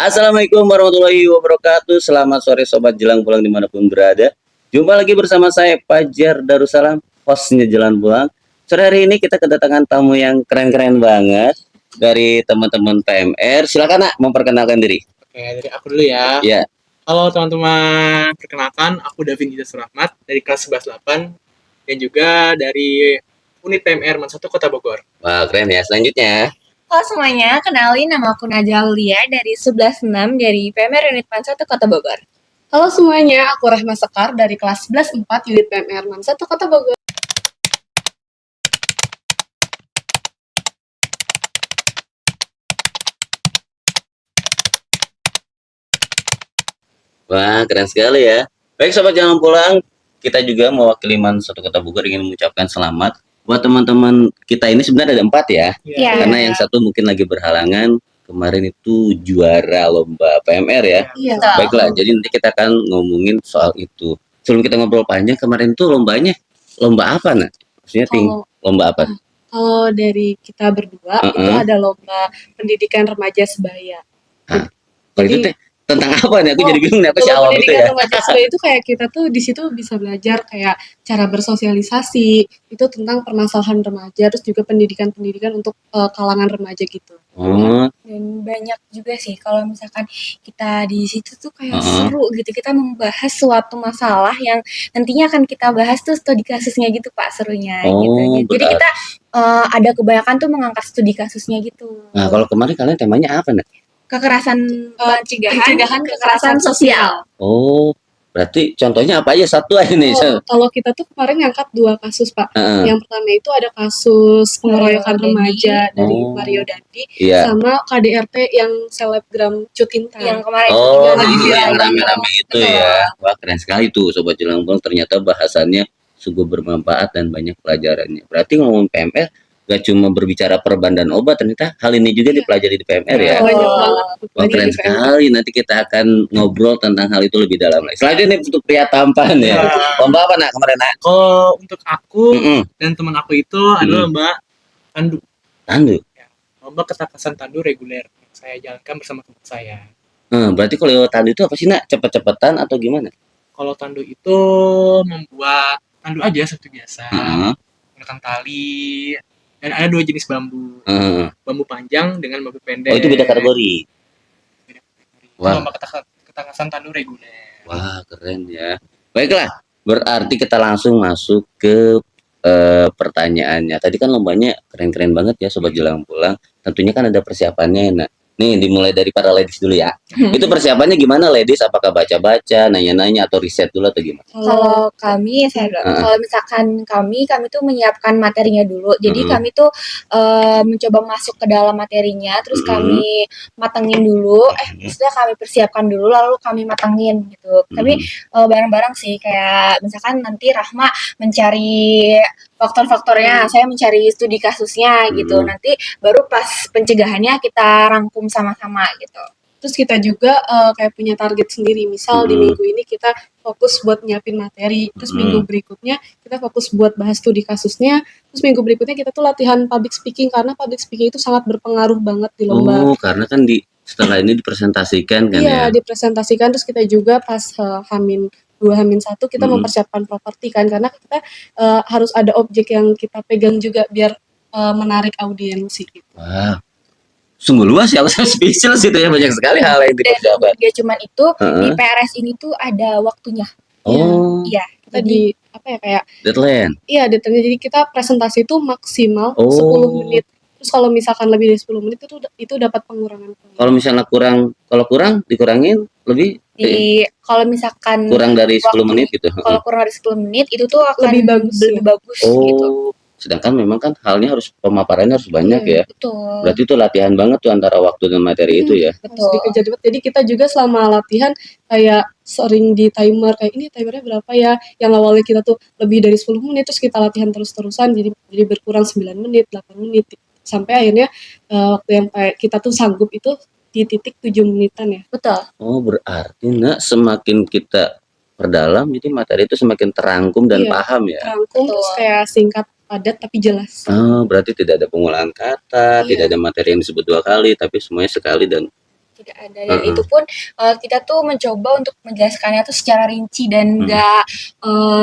Assalamualaikum warahmatullahi wabarakatuh. Selamat sore Sobat Jelang Pulang dimanapun berada. Jumpa lagi bersama saya Fajar Darussalam, hostnya Jalan Pulang. Sore hari ini kita kedatangan tamu yang keren-keren banget dari teman-teman PMR. Silakan Nak, memperkenalkan diri. Oke, dari aku dulu ya. Ya, Halo teman-teman, perkenalkan aku Davin Ida Surahmat dari kelas 11-8 dan juga dari unit PMR Man 1 Kota Bogor. wah keren ya. Selanjutnya, Halo semuanya, kenalin nama aku Najwa Aulia dari 11-6 dari PMR Unit Man 1 Kota Bogor. Halo semuanya, aku Rahma Sekar dari kelas 11-4 unit PMR Man 1 Kota Bogor. wah keren sekali ya. Baik Sobat Jalan Pulang, kita juga mewakili Man 1 Kota Bogor ingin mengucapkan selamat buat teman-teman kita ini. Sebenarnya ada 4 ya. Iya. Karena yang satu mungkin lagi berhalangan, kemarin itu juara lomba PMR ya. Iya. Betul. Baiklah, jadi nanti kita akan ngomongin soal itu. Sebelum kita ngobrol panjang, kemarin tuh lombanya lomba apa, Nak? Maksudnya lomba apa? Kalau dari kita berdua, itu ada lomba pendidikan remaja sebaya. Kalau itu teh tentang apa nih? Aku jadi bingung nih, aku si Kalau awam itu pendidikan ya. remaja sebaya itu kayak kita tuh di situ bisa belajar kayak cara bersosialisasi, itu tentang permasalahan remaja, terus juga pendidikan-pendidikan untuk kalangan remaja gitu. Oh, Dan banyak juga sih kalau misalkan kita di situ tuh kayak seru gitu. Kita membahas suatu masalah yang nantinya akan kita bahas tuh studi kasusnya gitu Pak, serunya gitu. Jadi berarti. kita ada kebanyakan tuh mengangkat studi kasusnya gitu. Nah, kalau kemarin kalian temanya apa, Nak? Kekerasan pencegahan kekerasan kekerasan sosial. Oh, berarti contohnya apa aja? Satu aja nih. Kalau kita tuh kemarin ngangkat 2 kasus, Pak. Heeh. Yang pertama itu ada kasus pengeroyokan Mario remaja dari Oh. Mario Dandi, Iya. sama KDRT yang selebgram Cutinta. Yang kemarin Oh, juga jadi viral yang banget. rame-rame itu Betul. ya. Wah, keren sekali tuh Sobat Jelang Pulang. Ternyata bahasannya sungguh bermanfaat dan banyak pelajarannya. Berarti ngomong PMR, gak cuma berbicara perban dan obat, ternyata hal ini juga dipelajari di PMR ya. Banyak banget. Wah, keren sekali. Nanti kita akan ngobrol tentang hal itu lebih dalam lagi. Selanjutnya untuk pria tampan ya. Lomba apa Nak kemarin, Nak? Kalau untuk aku Mm-mm. dan teman aku itu adalah lomba tandu. Tandu. Lomba ketakasan tandu reguler yang saya jalankan bersama teman saya. Berarti kalau tandu itu apa sih, Nak? Cepet-cepetan atau gimana? Kalau tandu itu membuat tandu aja seperti biasa, Heeh. menggunakan tali, dan ada 2 jenis bambu. Heeh. Bambu panjang dengan bambu pendek. Oh, itu beda kategori. Wah. Lomba ketakasan tandu reguler. Wah, keren ya. Baiklah, berarti kita langsung masuk ke pertanyaannya. Tadi kan lombanya keren-keren banget ya Sobat Jelang Pulang. Tentunya kan ada persiapannya. Nah, nih dimulai dari para ladies dulu ya. Itu persiapannya gimana ladies? Apakah baca-baca, nanya-nanya, atau riset dulu atau gimana? Kalau kami, kalau misalkan kami tuh menyiapkan materinya dulu. Jadi kami tuh mencoba masuk ke dalam materinya, terus kami matengin dulu. Maksudnya kami persiapkan dulu, lalu kami matengin gitu. Kami bareng-bareng sih, kayak misalkan nanti Rahma mencari faktor-faktornya, saya mencari studi kasusnya gitu. Nanti baru pas pencegahannya kita rangkum sama-sama gitu. Terus kita juga kayak punya target sendiri. Misal di minggu ini kita fokus buat nyiapin materi. Terus minggu berikutnya kita fokus buat bahas studi kasusnya. Terus minggu berikutnya kita tuh latihan public speaking. Karena public speaking itu sangat berpengaruh banget di lomba. Oh, karena kan setelah ini dipresentasikan kan Iya, ya? dipresentasikan. Terus kita juga pas Hamin 2, Hamin 1 kita mempersiapkan properti kan. Karena kita harus ada objek yang kita pegang juga biar menarik audiensi gitu. Wah, sungguh luas ya, saya speechless itu ya, banyak sekali hal yang dipersiapkan. Gak cuman itu, di PRS ini tuh ada waktunya. Oh, Iya. Kita di apa ya kayak deadline. iya deadline. Jadi kita presentasi itu maksimal 10 menit. Terus kalau misalkan lebih dari 10 menit itu dapat pengurangan. Kalau misalnya kurang dikurangin lebih Kalau misalkan kurang dari 10 menit gitu. Kalau kurang dari 10 menit itu tuh akan Lebih bagus, gitu. Sedangkan memang kan halnya pemaparannya harus banyak ya. Betul. Berarti itu latihan banget tuh antara waktu dan materi itu ya. Harus dikejar cepat. Jadi kita juga selama latihan kayak sering di timer, kayak ini timernya berapa ya. Yang awalnya kita tuh lebih dari 10 menit terus kita latihan terus-terusan jadi berkurang 9 menit, 8 menit sampai akhirnya waktu yang kita tuh sanggup itu di titik 7 menitan ya. Betul. Oh, berarti semakin kita perdalam jadi materi itu semakin terangkum dan paham ya. Terangkum terus kayak singkat, padat tapi jelas. Oh, berarti tidak ada pengulangan kata, tidak ada materi yang disebut 2 kali, tapi semuanya sekali dan Tidak ada, dan itu pun kita tuh mencoba untuk menjelaskannya tuh secara rinci dan nggak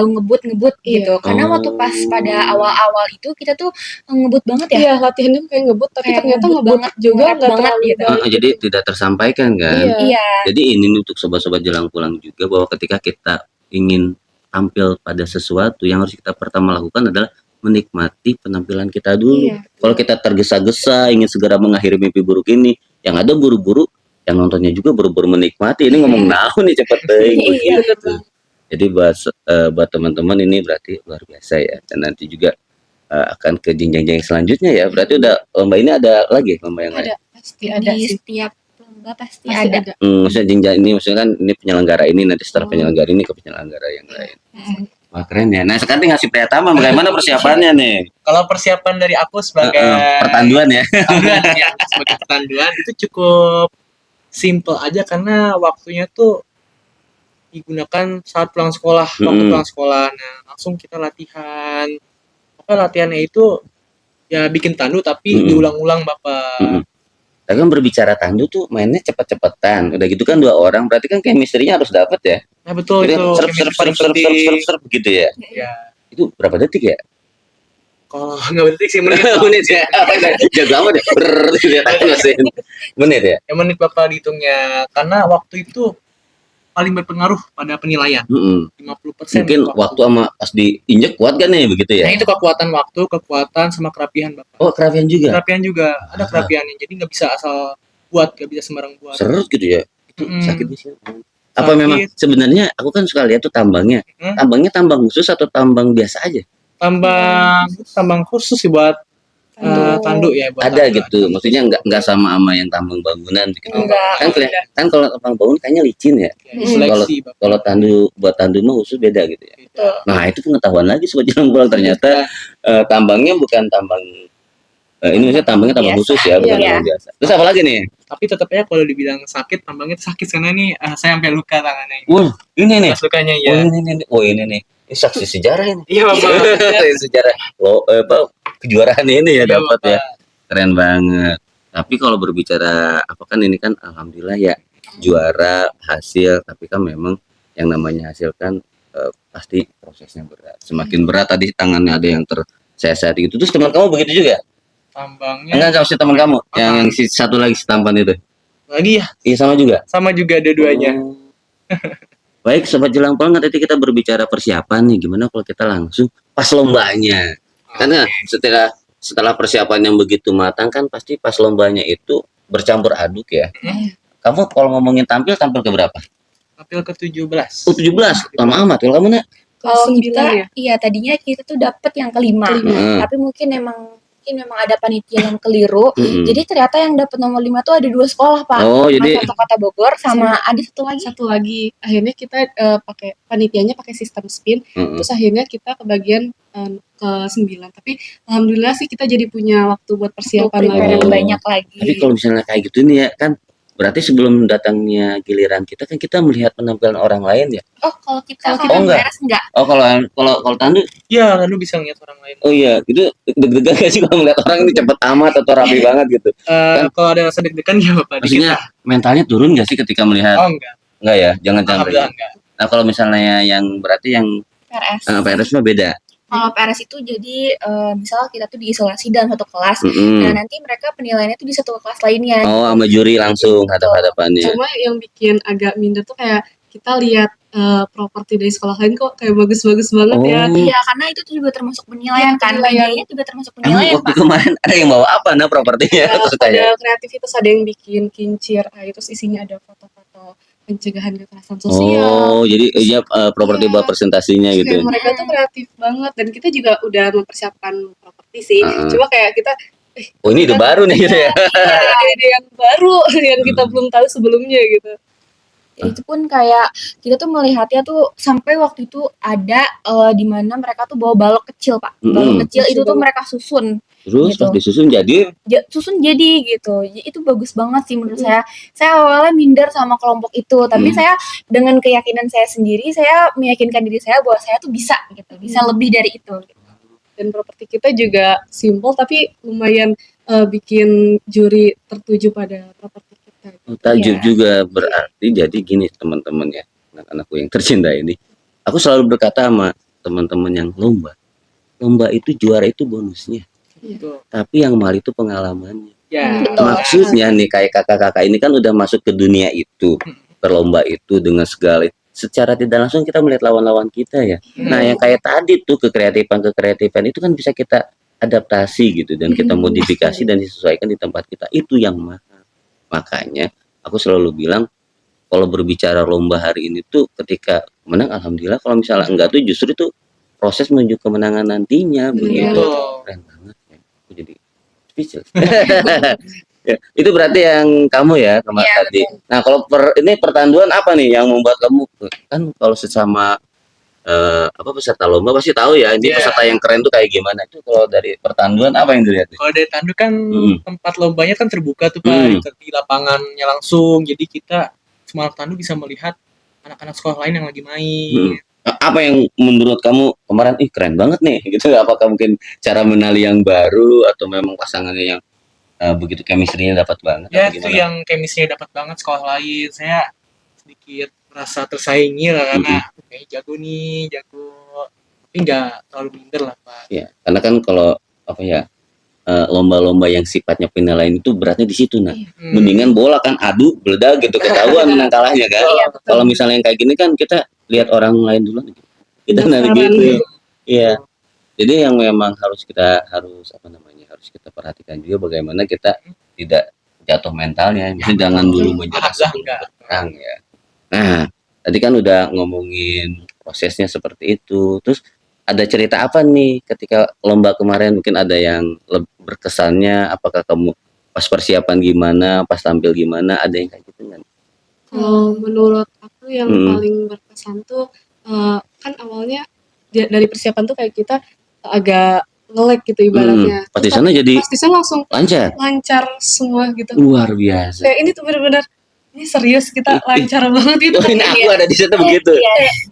ngebut-ngebut gitu. Karena waktu pas pada awal-awal itu kita tuh ngebut banget ya. Iya, latihannya kayak ngebut, tapi Kayak ternyata ngebut ngebut banget, juga nge-rap nggak banget terlalu gitu. baik Jadi gitu. tidak tersampaikan kan. Iya. Iya. Jadi ini untuk sobat-sobat jelang pulang juga, bahwa ketika kita ingin tampil pada sesuatu, yang harus kita pertama lakukan adalah menikmati penampilan kita dulu. Iya. Kalau kita tergesa-gesa ingin segera mengakhiri mimpi buruk ini, yang ada buru-buru, yang nontonnya juga buru-buru menikmati. Ini ngomong naon nih cepet teuing Iya. begitu. Jadi buat teman-teman ini berarti luar biasa ya. Dan nanti juga akan ke jenjang-jenjang selanjutnya ya. Berarti udah lomba ini ada lagi lomba yang lain. Ada, pasti ada Di sih. setiap lomba pasti Pasti ada. ada. Maksudnya jenjang ini, maksudnya kan ini penyelenggara ini, nanti setelah penyelenggara ini ke penyelenggara yang lain. Wah keren ya. Nah sekarang ngasih Priyatama, bagaimana persiapannya nih? Kalau persiapan dari aku sebagai Pertanduan ya. pertanduan ya, sebagai pertanduan itu cukup simple aja karena waktunya tuh digunakan saat pulang sekolah, waktu pulang sekolah. Nah, langsung kita latihan. Latihannya itu ya bikin tandu tapi diulang-ulang Bapak. Tapi kan berbicara tandu tuh mainnya cepet-cepetan. Udah gitu kan 2 orang, berarti kan chemistry-nya harus dapet ya. Nah, betul Jadi itu serp serp serp serp serp serp serp gitu ya. Ya, Itu berapa detik ya? kalau nggak detik sih menit. Menit ya. Jago amat ya. Brrrr gitu ya, tangan mesin. Menit ya. Ya menit Bapak dihitungnya karena waktu itu paling berpengaruh pada penilaian. 50%. Mungkin waktu sama pas diinjek kuat kan nih begitu ya. Nah, itu kekuatan waktu, kekuatan sama kerapihan Bapak. Oh, kerapian juga. Kerapihan juga ada kerapihannya. Jadi nggak bisa asal buat, nggak bisa sembarang buat. Serut gitu ya. Itu Mm. sakitnya sih. Apa Sakit. memang sebenarnya aku kan suka lihat tuh tambangnya. Tambangnya tambang khusus atau tambang biasa aja? Tambang khusus sih buat tanduk ya buat Ada tanduk. gitu. Maksudnya nggak sama yang tambang bangunan gitu. Enggak. Kan kalau tambang bangunan kayaknya licin ya. Ya, seleksi Bapak. Kalau buat tandu mah khusus beda gitu ya. Gitu. Nah, itu pengetahuan lagi sobat jelang pulang, ternyata tambangnya bukan tambang ini maksudnya tambangnya tambang Biasa. khusus ya, bukan Iya. tambang biasa. Terus apa lagi nih? Tapi tetap ya kalau dibilang sakit, tambangnya itu sakit karena nih saya sampai luka tangannya. Wah, ini nih. Pas lukanya Oh, ya. ini nih. Ini saksi sejarah ini. Iya Bapak. Sejarah kejuaraan ini ya Iya, dapat Bapak. ya. Keren banget. Tapi kalau berbicara apa kan ini kan alhamdulillah ya juara hasil, tapi kan memang yang namanya hasil kan pasti prosesnya berat. Semakin berat tadi tangannya ada yang terseset gitu. Terus teman kamu begitu juga? Tambangnya Enggak sama si teman kamu yang si satu lagi si tampan itu. lagi ya, Iya sama juga. sama juga dua-duanya. Oh. Baik sobat jelang pulang, nanti kita berbicara persiapan nih, gimana kalau kita langsung pas lombanya. Karena setelah persiapan yang begitu matang kan pasti pas lombanya itu bercampur aduk ya. Kamu kalau ngomongin tampil ke berapa? Tampil ke 17. 17. Lama amat. Kalau kamu nak? Kalau Kelas kita, 9 ya? iya tadinya kita tuh dapat yang kelima. Heeh. Tapi mungkin memang ada panitia yang keliru. Jadi ternyata yang dapat nomor 5 tuh ada 2 sekolah, Pak. Oh, Sama jadi satu Kota Bogor sama ada satu lagi. Satu lagi, akhirnya kita pakai panitianya pakai sistem spin, terus akhirnya kita kebagian ke 9. Tapi alhamdulillah sih kita jadi punya waktu buat persiapan prepare lagi. yang banyak lagi. Tapi kalau misalnya kayak gitu nih ya kan, berarti sebelum datangnya giliran kita kan kita melihat penampilan orang lain ya. Oh, kalau kita Oh, enggak. beres enggak. Oh, kalau tandu, Iya, lalu bisa ngeliat orang lain. oh iya, itu deg-degan gak sih kalau melihat orang ini cepet amat atau rapi banget gitu. Kalau ada rasa deg-degan ya Bapak. Maksudnya mentalnya turun gak sih ketika melihat? Oh enggak. Enggak ya, jangan sampai. Alhamdulillah enggak. Nah, kalau misalnya yang berarti yang PRS. PRS mah beda. Kalau PRS itu jadi misal kita tuh diisolasi dalam satu kelas. Nah, nanti mereka penilaiannya tuh di satu kelas lainnya. Oh, sama juri langsung hadap-hadapannya. Cuma yang bikin agak minder tuh kayak kita lihat properti dari sekolah lain kok kayak bagus-bagus banget ya. Iya, karena itu tuh juga termasuk penilaian Iya, kan. penilaian. Medianya juga termasuk Emang penilaian, waktu Pak. kemarin ada yang bawa apa nah propertinya? Terus tanya. Ada kreativitas, ada yang bikin kincir, terus isinya ada foto-foto pencegahan kekerasan sosial. Oh, jadi iya properti Iya. buat presentasinya Terus gitu. kayak mereka tuh kreatif banget dan kita juga udah mempersiapkan properti sih. Cuma kayak kita Oh, ini ide baru nih gitu ya. ada ide yang baru yang kita belum tahu sebelumnya gitu. Itu pun kayak kita tuh melihatnya tuh sampai waktu itu ada di mana mereka tuh bawa balok kecil, Pak. Balok kecil itu tuh mereka susun. Terus Gitu. pas disusun jadi Susun jadi gitu. Itu bagus banget sih menurut saya. Saya awalnya minder sama kelompok itu, tapi saya dengan keyakinan saya sendiri, saya meyakinkan diri saya bahwa saya tuh bisa gitu. Bisa lebih dari itu. Dan properti kita juga simple tapi lumayan bikin juri tertuju pada properti kita. Takjub Iya. juga berarti jadi gini teman-teman ya, anak-anakku yang tercinta ini. Aku selalu berkata sama teman-teman yang lomba itu juara itu bonusnya, Gitu. tapi yang mahal itu pengalamannya. Ya. Betul. Maksudnya nih kayak kakak-kakak ini kan udah masuk ke dunia itu, ke lomba itu dengan segala secara tidak langsung kita melihat lawan-lawan kita ya. Nah, yang kayak tadi tuh kekreatifan itu kan bisa kita adaptasi gitu dan kita modifikasi dan disesuaikan di tempat kita. Itu yang mahal. Makanya aku selalu bilang kalau berbicara lomba hari ini tuh ketika menang alhamdulillah, kalau misalnya enggak tuh justru itu proses menuju kemenangan nantinya begitu. Betul. Keren banget ya. Aku jadi speechless. Ya, itu berarti yang kamu ya kemarin Iya, tadi. Nah, kalau ini pertanduan apa nih yang membuat kamu kan kalau sesama apa peserta lomba pasti tahu ya ini Iya. peserta yang keren tuh kayak gimana. Itu kalau dari pertanduan apa yang dilihat? Kalau dari Tandu kan tempat lombanya kan terbuka tuh Pak, di lapangannya langsung. Jadi kita semua anak Tandu bisa melihat anak-anak sekolah lain yang lagi main. Apa yang menurut kamu kemarin keren banget nih gitu? Apakah mungkin cara menali yang baru atau memang pasangannya yang begitu chemistry-nya dapat banget? Ya atau itu gimana? yang chemistry-nya dapat banget sekolah lain. Saya sedikit merasa tersaingi lah karena kayaknya jago nih, jago. Tapi nggak terlalu minder lah Pak. Ya, karena kan kalau apa ya lomba-lomba yang sifatnya penilaian itu beratnya di situ nah. Mendingan bola kan adu beledak gitu ketahuan menang kalahnya kan. Iya, betul. Kalau misalnya yang kayak gini kan kita lihat orang lain dulu kita nanti Penasaran. gitu. Iya. Jadi yang memang harus harus kita perhatikan juga bagaimana kita tidak jatuh mentalnya. Jadi jangan dulu menyerah sebelum berperang ya. Nah, tadi kan udah ngomongin prosesnya seperti itu. Terus ada cerita apa nih ketika lomba kemarin mungkin ada yang berkesannya, apakah kamu pas persiapan gimana, pas tampil gimana, ada yang kayak gitu nggak? Kalau menurut aku yang paling berkesan tuh kan awalnya dari persiapan tuh kayak kita agak nge-lag gitu ibaratnya. Pas di sana jadi Pas di sana langsung lancar semua gitu. luar biasa. Kayak ini tuh bener-bener ini serius kita lancar banget gitu. Oh, ini aku ada di situ begitu.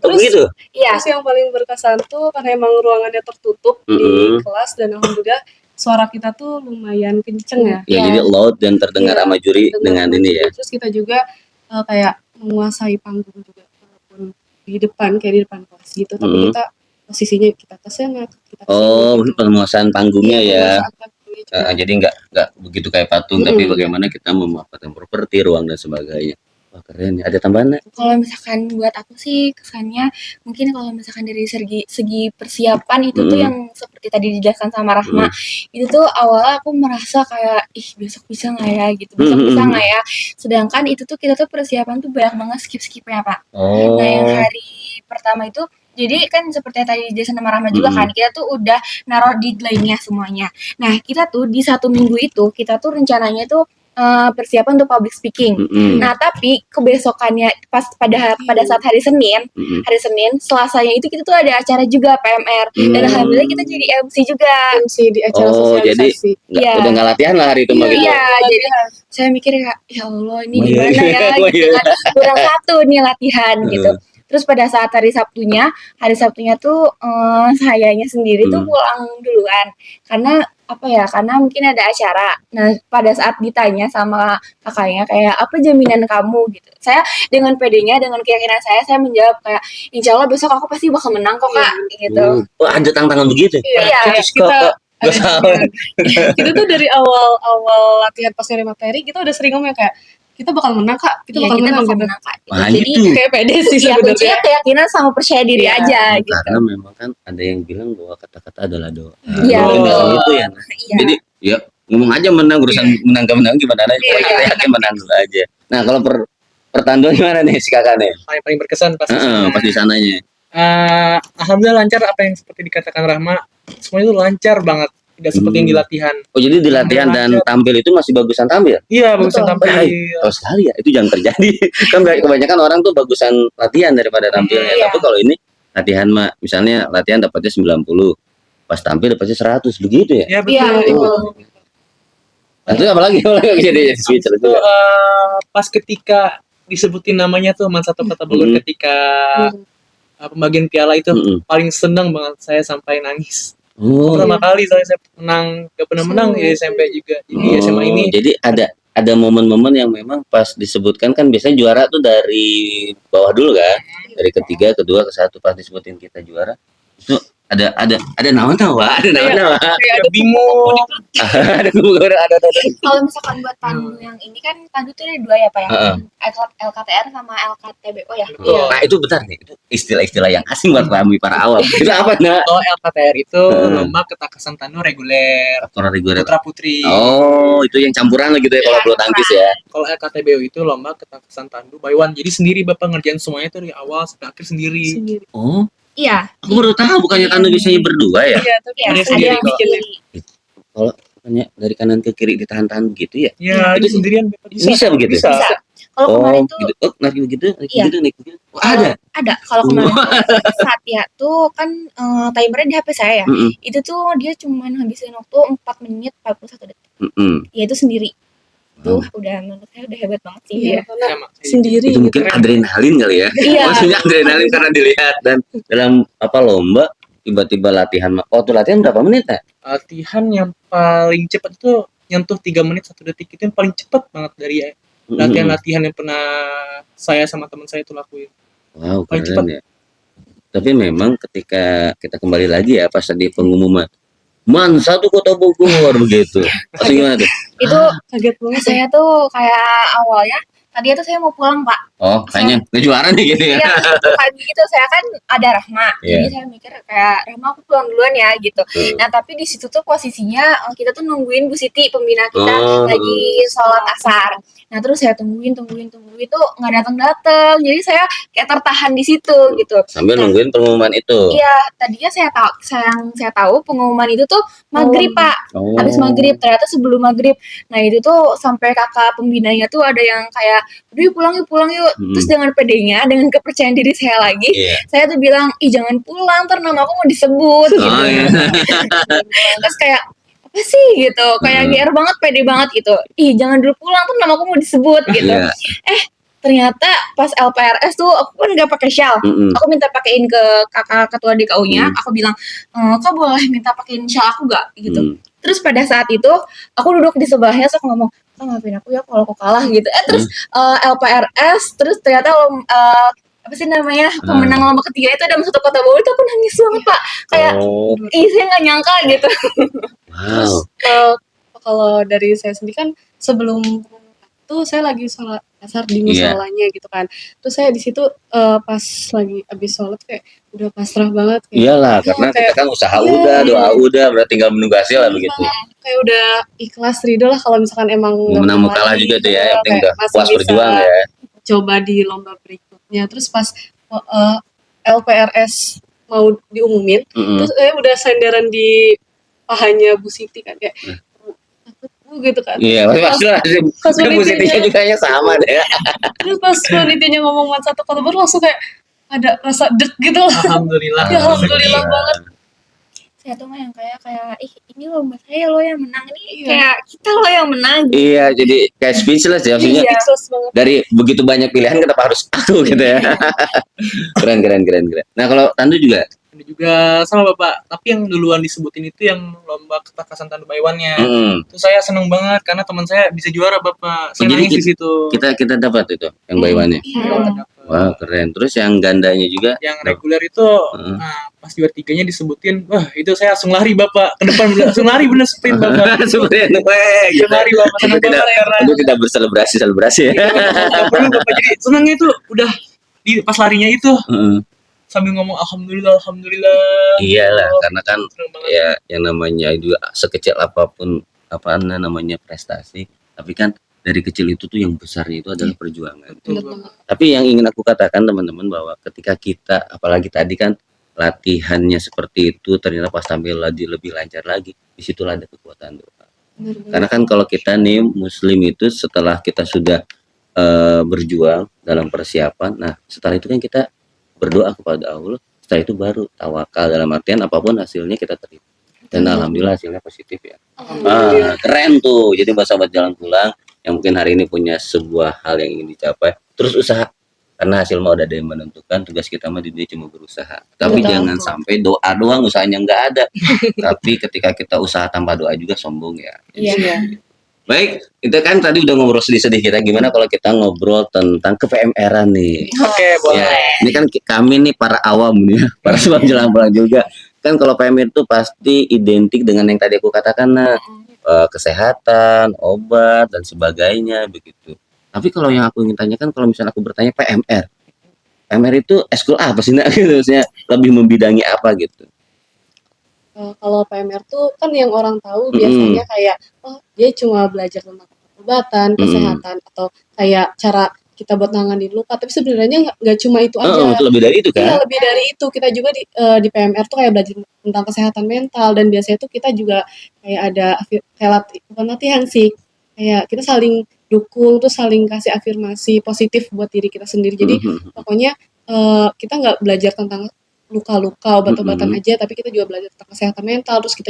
Terus, begitu. Iya. Terus yang paling berkesan tuh karena emang ruangannya tertutup di kelas dan alhamdulillah suara kita tuh lumayan kenceng ya. Ya, jadi loud dan terdengar sama juri dengan ini ya. Terus kita juga kayak menguasai panggung juga walaupun di depan kayak di depan kelas gitu tapi kita posisinya kita kesana kita mungkin penguasaan panggungnya ya. Penguasaan Jadi nggak begitu kayak patung tapi bagaimana kita memanfaatkan properti ruang dan sebagainya. Wah, keren ya. Ada tambahan nggak? Kalau misalkan buat aku sih kesannya mungkin kalau misalkan dari segi persiapan itu tuh yang seperti tadi dijelaskan sama Rahma itu tuh awalnya aku merasa kayak besok bisa nggak ya gitu, besok bisa nggak ya, sedangkan itu tuh kita tuh persiapan tuh banyak banget skip-skipnya Pak. Nah yang hari pertama itu jadi kan seperti yang tadi dijelasin sama Rahma juga kan, kita tuh udah naruh deadline-nya semuanya. Nah kita tuh di 1 minggu itu kita tuh rencananya tuh persiapan untuk public speaking. Nah, tapi kebesokannya pada saat hari Senin, Selasanya itu kita tuh ada acara juga PMR. Dan alhamdulillah kita jadi MC juga. MC di acara sosialisasi. Jadi udah nggak latihan lah hari itu gitu. Iya, jadi saya mikir kayak ya Allah ini gimana ya gitu kan. Kurang satu nih latihan gitu. Terus pada saat hari Sabtunya tuh sayanya sendiri tuh pulang duluan. Karena mungkin ada acara. Nah, pada saat ditanya sama kakaknya kayak apa jaminan kamu gitu. Saya dengan pedenya, dengan keyakinan saya menjawab kayak insya Allah besok aku pasti bakal menang kok Kak gitu. Oh, ada tantangan begitu? Iya. Kita tuh dari awal latihan pas nyari materi kita udah sering ngomong kayak kita bakal menang Kak, kita bakal menang Kak. Jadi kayak pede sih sebenarnya keyakinan sama percaya diri aja gitu. Karena memang kan ada yang bilang bahwa kata-kata adalah doa. Iya. Gitu ya. Jadi ya ngomong aja menang, urusan menang gak menang gimana aja. Kita yakin menang dulu aja. Nah, kalau pertanduan gimana nih si kakak nih? Paling berkesan pas di sananya. Alhamdulillah lancar apa yang seperti dikatakan Rahma. Semuanya itu lancar banget. Tidak seperti yang di latihan. Oh, jadi di latihan dan tampil itu masih bagusan tampil? Iya, bagusan tampil. Terus sekali ya, itu jangan terjadi. Kan kebanyakan orang tuh bagusan latihan daripada tampilnya. Tapi kalau ini latihan mah, misalnya latihan dapatnya 90, pas tampil dapatnya 100, begitu ya? Iya, betul. Nah, itu apalagi jadi switcher itu. Pas ketika disebutin namanya tuh Man Satu Kota Bogor ketika pembagian piala itu paling senang banget saya sampai nangis. Pertama kali saya menang, gak pernah menang di SMP juga. Jadi SMA ini. Jadi ada ada momen-momen yang memang pas disebutkan kan biasanya juara tuh dari bawah dulu kan, dari ketiga, kedua, ke satu pas disebutin kita juara itu ada nama-nama, ada nama-nama, Kayak ada bingung. ada gubernur, ada. Kalau misalkan buat Tandu yang ini kan Tandu tuh ada 2 ya Pak ya? Heeh. LKTR sama LKTBO ya? Betul. Nah itu bentar nih, itu istilah-istilah yang asing buat kami para awam. Itu apa nak? Kalau LKTR itu Heeh. lomba ketangkasan tandu reguler, Faktor reguler. putra putri. Oh, itu yang campuran lah gitu ya kalau Iya, bulu tangkis ya. Kalau LKTBO itu lomba ketangkasan tandu by one. Jadi sendiri Bapak ngerjain semuanya itu dari awal sampai akhir sendiri. Sendiri. Oh, Iya. aku baru tahu bukannya tandu biasanya berdua ya. Iya, tapi Iya, Ada ada sendiri yang kok. sendiri. Kalau bukannya dari kanan ke kiri ditahan-tahan gitu ya? Ya, Itu itu sendirian Bapak Bisa begitu? Bisa. Bisa. Kalau Oh, kemarin tuh gitu. Oh, naik begitu, naik Iya. begitu, naik begitu. Oh, ada. ada. Kalau kemarin tuh Satya tuh kan timernya di HP saya ya. Mm-mm, Itu tuh dia cuman habisin waktu 4 menit 41 detik. mm-mm. Ya itu sendiri. Tuh Oh, udah menurut saya udah hebat banget sih. Iya, Ya. karena Sama. sendiri itu gitu. mungkin adrenalin kali ya. Iya. Maksudnya adrenalin karena dilihat dan dalam apa lomba tiba-tiba latihan. Oh, tuh latihan berapa menit ya? Latihan yang paling cepat itu nyentuh 3 menit 1 detik itu yang paling cepat banget dari latihan-latihan yang pernah saya sama teman saya itu lakuin. Wow, Paling keren ya. Tapi memang ketika kita kembali lagi ya pas tadi pengumuman Man, satu kota Bogor begitu. Pasti gimana tuh? Itu Kaget banget ya. saya tuh kayak awalnya tadinya tuh saya mau pulang Pak. Oh, kayaknya kejuaraan nih gitu ya. Iya, pagi gitu saya kan ada Rahma. Iya. Jadi saya mikir kayak Rahma aku pulang duluan ya gitu. Hmm. Nah, tapi di situ tuh posisinya kita tuh nungguin Bu Siti pembina kita Oh. lagi sholat asar. Nah, terus saya tungguin tuh nggak datang-datang. Jadi saya kayak tertahan di situ gitu. Sambil nungguin pengumuman itu. Iya, tadinya saya tahu pengumuman itu tuh maghrib Pak. Oh. Habis maghrib, ternyata sebelum maghrib. Nah itu tuh sampai kakak pembinanya tuh ada yang kayak, aduh pulang yuk. Hmm. Terus dengan pedenya, dengan kepercayaan diri saya lagi, Iya. saya tuh bilang, ih jangan pulang, ntar nama aku mau disebut gitu. Oh, iya. Terus kayak, apa sih gitu, kayak Hmm. GR banget, pede banget gitu. Ih jangan dulu pulang, ntar nama aku mau disebut gitu. Iya. Ternyata pas LPRS tuh aku kan gak pakai shawl. Mm-mm. Aku minta pakein ke kakak ketua DKU-nya, Hmm. aku bilang, kak boleh minta pakein shawl aku gak? Gitu. Hmm. Terus pada saat itu aku duduk di sebelahnya, terus aku ngomong, kak maafin aku ya kalau aku kalah gitu. Terus LPRS, terus ternyata apa sih namanya pemenang lomba ketiga itu dalam satu kota Bogor, itu aku nangis banget Pak. Kayak, Oh, ih saya nggak nyangka gitu. wow. Kalau dari saya sendiri kan sebelum itu saya lagi sholat asar di Iya. musolanya gitu kan. Terus saya di situ pas lagi habis sholat kayak udah pasrah banget kayak. Iyalah, Iya, karena kita kayak- kan usaha Iya, udah, iya. doa udah, berarti tinggal menunggu hasil lah begitu. Kayak udah ikhlas ridho lah kalau misalkan emang Mau nggak menang mau kalah lagi juga tuh ya, gitu, yang penting kayak udah masih puas bisa berjuang ya. coba di lomba berikutnya. Terus pas LPRS mau diumumin, Mm-mm. terus saya udah sandaran di pahanya Bu Siti kan kayak takut Bu gitu kan. Iya, pasti lah. Pas Kan positifnya juga kayaknya sama deh. Terus pas penelitiannya ngomong man satu kota baru langsung kayak ada rasa deg gitu lah. Alhamdulillah. Ya, alhamdulillah banget. Saya tuh yang kayak, ih ini lomba saya loh yang menang, ini Iya. kayak kita loh yang menang. Iya, jadi kayak speechless ya maksudnya. Iya. Sukses banget. Dari begitu banyak pilihan kenapa harus aku gitu ya. keren. Nah, kalau Tandu juga. Ada juga sama Bapak, tapi yang duluan disebutin itu yang lomba ketangkasan tandu baywannya. Mm-mm. Itu saya seneng banget karena teman saya bisa juara Bapak. Saya Jadi nangis di situ. Kita dapat itu yang baywannya. Iya. Dapet. Wah, keren. Terus yang gandanya juga. Yang reguler itu nah, pas juara tiganya disebutin, wah itu saya langsung lari Bapak ke depan, langsung lari bener sprint Bapak. Sebenarnya Langsung lari Bapak, seneng Itu tidak- banget karena Itu tidak berselebrasi ya. nggak perlu Bapak, jadi senangnya itu udah di pas larinya itu Heeh. sambil ngomong alhamdulillah. Iyalah, karena kan Seneng banget. ya yang namanya juga sekecil apapun namanya prestasi, tapi kan dari kecil itu tuh yang besarnya itu adalah perjuangan. Betul, Bener Bapak. banget. Tapi yang ingin aku katakan teman-teman bahwa ketika kita apalagi tadi kan latihannya seperti itu ternyata pas tampil lagi lebih lancar lagi, disitulah ada kekuatan doa. Bener banget. Karena kan kalau kita nih muslim itu setelah kita sudah berjuang dalam persiapan, nah setelah itu kan kita berdoa kepada Allah, setelah itu baru tawakal dalam artian apapun hasilnya kita terima. Dan alhamdulillah hasilnya positif ya. Keren tuh. Jadi buat sahabat jalan pulang yang mungkin hari ini punya sebuah hal yang ingin dicapai, terus usaha. Karena hasil mah udah ada yang menentukan, tugas kita mah di dunia cuma berusaha. Tapi Betul. jangan sampai doa doang usahanya nggak ada. Tapi ketika kita usaha tanpa doa juga sombong ya. Iya. Iya. Baik, itu kan tadi udah ngobrol sedih-sedih kita. Gimana kalau kita ngobrol tentang ke-PMR-an nih? Oke, Ya, boleh. ini kan kami nih para awam nih ya, para sobat jelang pulang juga. Kan kalau PMR itu pasti identik dengan yang tadi aku katakan, nah, kesehatan, obat dan sebagainya begitu. Tapi kalau yang aku ingin tanyakan, kalau misalnya aku bertanya PMR, PMR itu eskul apa sih, Nak? Gitu, maksudnya lebih membidangi apa gitu? Kalau PMR tuh kan yang orang tahu Mm-mm. biasanya kayak, oh dia cuma belajar tentang obat-obatan, kesehatan, atau kayak cara kita buat nanganin luka, tapi sebenarnya nggak cuma itu aja. Itu lebih dari itu Iya, kan? lebih dari itu. Kita juga di PMR tuh kayak belajar tentang kesehatan mental, dan biasanya tuh kita juga kayak ada bukan latihan sih, kayak kita saling dukung, terus saling kasih afirmasi positif buat diri kita sendiri. Jadi Mhm. pokoknya, kita nggak belajar tentang luka-luka, obat-obatan aja, tapi kita juga belajar tentang kesehatan mental, terus kita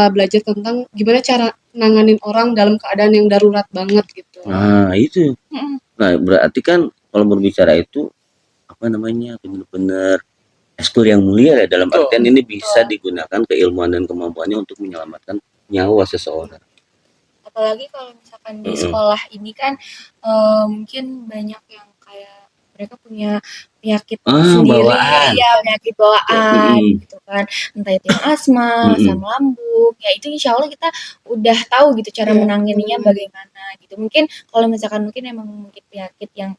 belajar tentang gimana cara nanganin orang dalam keadaan yang darurat banget gitu. Nah, itu. Mm-mm. Nah, berarti kan kalau berbicara itu apa namanya, benar-benar eskul yang mulia ya, dalam Betul. artian ini bisa digunakan keilmuan dan kemampuannya untuk menyelamatkan nyawa seseorang. Apalagi kalau misalkan di Mm-mm. sekolah ini kan mungkin banyak yang kayak mereka punya penyakit sendiri, Bawaan. ya penyakit bawaan Mm-mm. gitu kan, entah itu yang asma, Mm-mm. asam lambung, ya itu insya Allah kita udah tahu gitu cara Iya, menanganinya bagaimana gitu. Mungkin kalau misalkan mungkin emang mungkin penyakit yang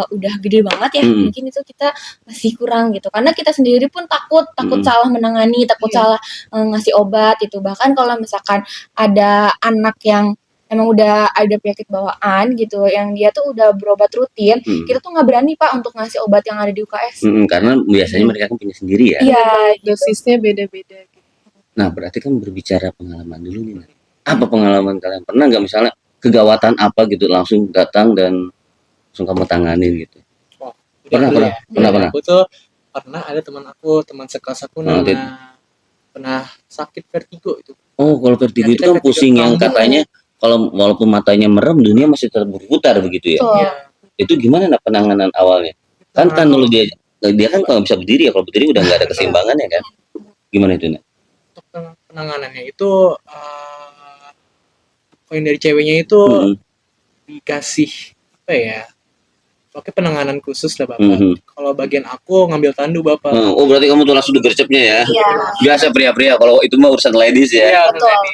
udah gede banget ya, Mm. mungkin itu kita masih kurang gitu. Karena kita sendiri pun takut Mm. salah menangani, takut Iya. salah ngasih obat itu. Bahkan kalau misalkan ada anak yang emang udah ada penyakit bawaan gitu, yang dia tuh udah berobat rutin, Mm. kita tuh nggak berani Pak untuk ngasih obat yang ada di UKS. Karena biasanya mereka kan punya sendiri ya. Iya, gitu. Dosisnya beda-beda gitu. Nah, berarti kan berbicara pengalaman dulu nih. Nak. Apa pengalaman kalian? Pernah nggak misalnya kegawatan apa gitu langsung datang dan langsung kamu tanganin gitu? Oh, Pernah. Aku tuh pernah ada teman sekelas aku pernah sakit vertigo itu. Oh, kalau vertigo Ya, itu kita kan vertigo pusing yang kambuh. katanya kalau walaupun matanya merem dunia masih tetap berputar begitu ya. Betul. Iya. Itu gimana nak penanganan awalnya? Kan dulu dia kan kalau bisa berdiri ya, kalau berdiri udah nggak ada keseimbangannya kan. Gimana itu, Nak? Untuk penanganannya itu poin dari ceweknya itu Mm-mm. dikasih apa ya? Pakai penanganan khusus lah Bapak. Mhm. Kalau bagian aku ngambil tandu Bapak. Oh, berarti kamu tuh langsung gercepnya ya. Iya. Biasa pria-pria, kalau itu mah urusan ladies ya. Iya, Betul. tadi.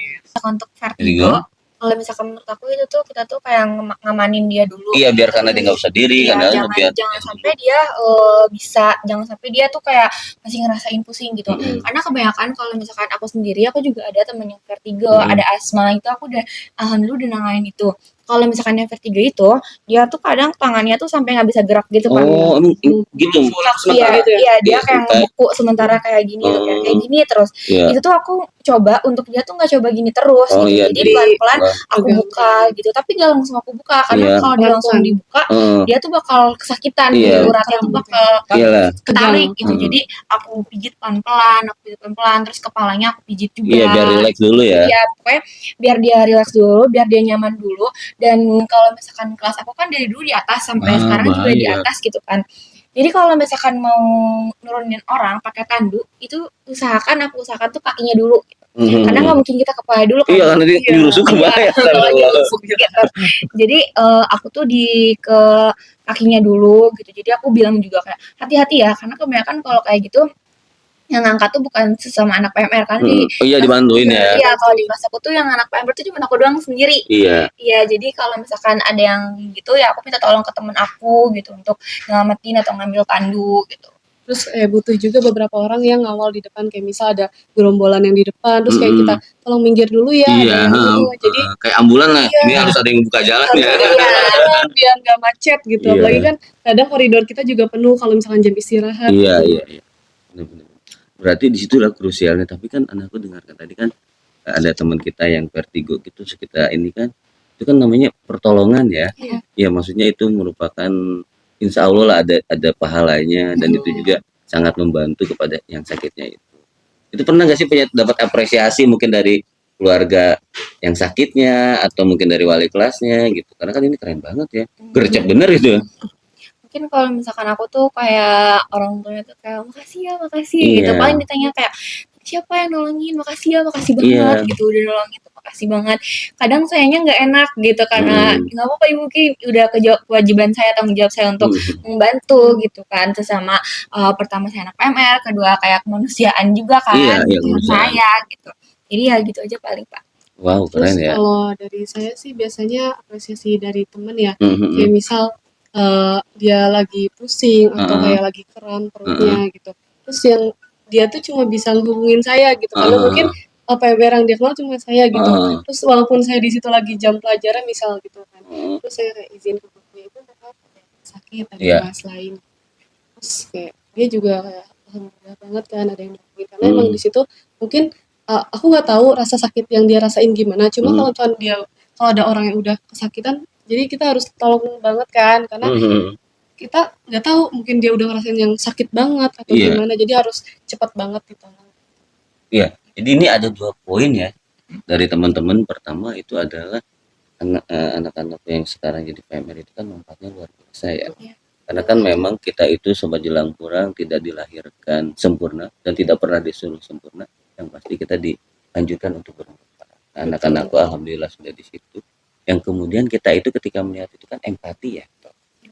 Untuk vertigo, kalau misalkan menurut aku itu tuh kita tuh kayak ngamanin dia dulu. Iya, biar karena dia nggak usah diri Iya, kan, jangan sampai dia jangan sampai dia tuh kayak masih ngerasain pusing gitu. Mm-mm. Karena kebanyakan kalau misalkan aku sendiri, aku juga ada temen yang vertigo, Mm-mm. ada asma, itu aku udah alhamdulillah udah nanganin itu. Kalau misalkan yang vertigo itu, dia tuh kadang tangannya tuh sampai nggak bisa gerak gitu Pak. Oh, emang gitu. Iya, gitu ya? iya dia Iya, kayak ngebeku sementara kayak gini tuh, kayak gini terus. Iya. Itu tuh aku coba untuk dia tuh nggak coba gini terus Oh, gitu. iya, Jadi jadi pelan-pelan aku pegang. buka gitu, tapi nggak langsung aku buka karena Iya. kalau dia langsung Pelan-pelan. dibuka Heeh. dia tuh bakal kesakitan Iya. gitu, uratnya tuh bakal Iyalah. ketarik gitu. Hmm. Jadi aku pijit pelan-pelan, terus kepalanya aku pijit juga. Iya, biar relax dulu ya. Iya, pokoknya biar dia relax dulu, biar dia nyaman dulu. Dan kalau misalkan kelas aku kan dari dulu di atas sampai sekarang juga di bahaya. atas gitu kan. Jadi kalau misalkan mau nurunin orang pakai tandu, itu aku usahakan tuh kakinya dulu. Karena nggak mungkin kita kepala dulu kan. Iya, karena dia dirusuk bahaya. Kalau dirusuk gitu. Jadi aku tuh ke kakinya dulu gitu. Jadi aku bilang juga kayak hati-hati ya, karena kebanyakan kalau kayak gitu yang ngangkat tuh bukan sesama anak PMR kan Oh iya, dibantuin ya. Iya, kalau di kelas aku tuh yang anak PMR tuh cuma aku doang sendiri. Iya. Iya, jadi kalau misalkan ada yang gitu ya aku minta tolong ke temen aku gitu untuk nyelamatin atau ngambil tandu gitu. Terus butuh juga beberapa orang yang ngawal di depan, kayak misal ada gerombolan yang di depan, terus kayak kita tolong minggir dulu ya. Iya, Jadi kayak ambulan lah. Ini harus ada yang buka jalan ya. biar nggak macet gitu. Iya. Apalagi kan kadang koridor kita juga penuh kalau misalkan jam istirahat. Iya. Benar-benar. Berarti di situ lah krusialnya. Tapi kan anakku dengarkan tadi kan ada teman kita yang vertigo gitu, kita ini kan itu kan namanya pertolongan ya. Iya. Ya maksudnya itu merupakan insya Allah lah ada pahalanya, dan itu juga sangat membantu kepada yang sakitnya itu. Itu pernah nggak sih dapat apresiasi mungkin dari keluarga yang sakitnya atau mungkin dari wali kelasnya gitu? Karena kan ini keren banget ya, gercep bener itu. Mungkin kalau misalkan aku tuh kayak orang tuanya tuh kayak makasih Iya. gitu. Paling ditanya kayak siapa yang nolongin, makasih banget gitu udah nolongin tuh makasih banget. Kadang sayanya nggak enak gitu karena Mhm. nggak apa-apa Ibu Ki, udah kewajiban saya, tanggung jawab saya untuk Mhm. membantu gitu kan. Sesama pertama saya anak PMR, kedua kayak kemanusiaan juga Iya, kan iya gitu kemanusiaan. saya gitu. Jadi ya gitu aja paling Pak. Wow, Terus keren ya. kalau dari saya sih biasanya apresiasi dari temen ya, Mhm, kayak mhm. misal, dia lagi pusing atau Heeh, kayak lagi kram heeh, perutnya gitu, terus yang dia tuh cuma bisa ngehubungin saya gitu, karena heeh, mungkin, heeh, PMR yang dia kenal cuma saya gitu. heeh, Terus walaupun saya di situ lagi jam pelajaran misal gitu kan, heeh. terus saya kayak izin ke gurunya, "Ibu maaf ada yang sakit, ada yang Iya. bahas lain." Terus kayak dia juga kayak alhamdulillah banget kan ada yang nemuin, karena emang di Mhm, situ mungkin, aku nggak tahu rasa sakit yang dia rasain gimana, cuma mhm, kalau ada orang yang udah kesakitan, jadi kita harus tolong banget kan, karena mhm, mhm. kita nggak tahu mungkin dia udah ngerasain yang sakit banget atau Iya, gimana, jadi harus cepat banget ditolong. iya. Jadi ini ada 2 poin ya dari teman-teman. Pertama itu adalah anak-anak yang sekarang jadi PMR itu kan manfaatnya luar biasa ya. Iya. Karena kan memang kita itu sobat jelang kurang tidak dilahirkan sempurna dan tidak pernah disuruh sempurna. Yang pasti kita dianjurkan untuk bermanfaat. Anak-anakku alhamdulillah sudah di situ. Yang kemudian kita itu ketika melihat itu kan empati ya.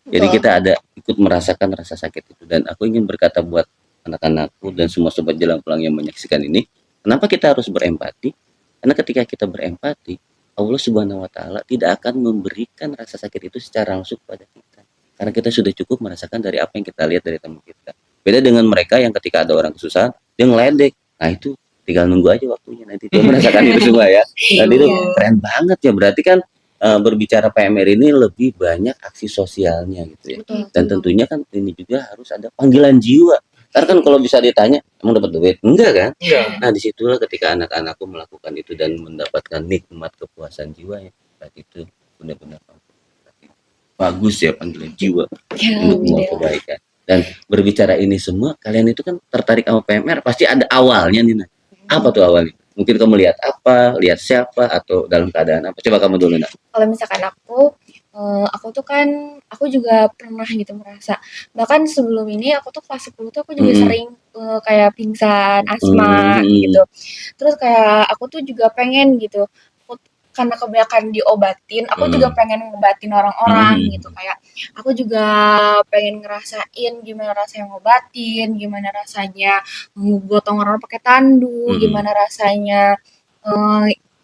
Jadi Betul. kita ada ikut merasakan rasa sakit itu dan aku ingin berkata buat anak-anakku dan semua sobat jalan pulang yang menyaksikan ini, kenapa kita harus berempati? Karena ketika kita berempati, Allah Subhanahu wa taala tidak akan memberikan rasa sakit itu secara langsung kepada kita. Karena kita sudah cukup merasakan dari apa yang kita lihat dari teman kita. Beda dengan mereka yang ketika ada orang kesusahan, dia ngeledek. Nah, itu tinggal nunggu aja waktunya nanti dia merasakan itu semua ya. Dan itu Iya. keren banget ya. Berarti kan berbicara PMR ini lebih banyak aksi sosialnya gitu ya. Betul. Dan tentunya kan ini juga harus ada panggilan jiwa. Karena kan kalau bisa ditanya, emang dapat duit? Enggak kan? Iya. Nah, disitulah ketika anak-anakku melakukan itu dan mendapatkan nikmat kepuasan jiwa ya, berarti itu benar-benar bagus ya panggilan jiwa Ya, untuk membawa alhamdulillah. kebaikan. Dan berbicara ini semua, kalian itu kan tertarik sama PMR, pasti ada awalnya nih, Nak. Apa tuh awalnya? Mungkin kamu lihat apa, lihat siapa, atau dalam keadaan apa? Coba kamu dulu, Nak. Kalau misalkan aku tuh kan aku juga pernah gitu merasa, bahkan sebelum ini aku tuh kelas 10 tuh aku juga Mhm. sering, kayak pingsan, asma Mhm. gitu. Terus kayak aku tuh juga pengen gitu, karena kebanyakan diobatin, aku juga Mhm. pengen ngobatin orang-orang Mhm. gitu, kayak aku juga pengen ngerasain gimana rasanya ngobatin, gimana rasanya gotong orang pakai tandu, Mhm. gimana rasanya,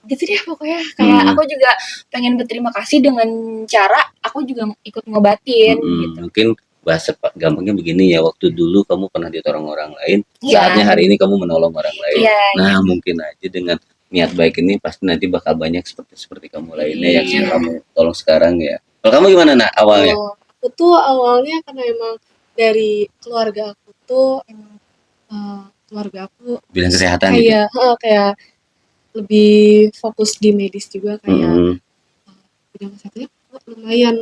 gitu deh pokoknya. Kayak Mhm. aku juga pengen berterima kasih dengan cara aku juga ikut ngobatin gitu. Mungkin bahasa gampangnya begini ya, waktu dulu kamu pernah ditolong orang lain, Iya, saatnya hari ini kamu menolong orang lain. iya, Nah, mungkin aja dengan niat baik ini pasti nanti bakal banyak seperti seperti kamu lainnya yang iya. kamu tolong sekarang ya. Kalau kamu gimana, Nak, awalnya? Kalau aku tuh awalnya karena emang dari keluarga aku tuh emang, keluarga aku Bidang kesehatan gitu? kayak lebih fokus di medis juga, kayak Mhm. bidang kesehatannya kok lumayan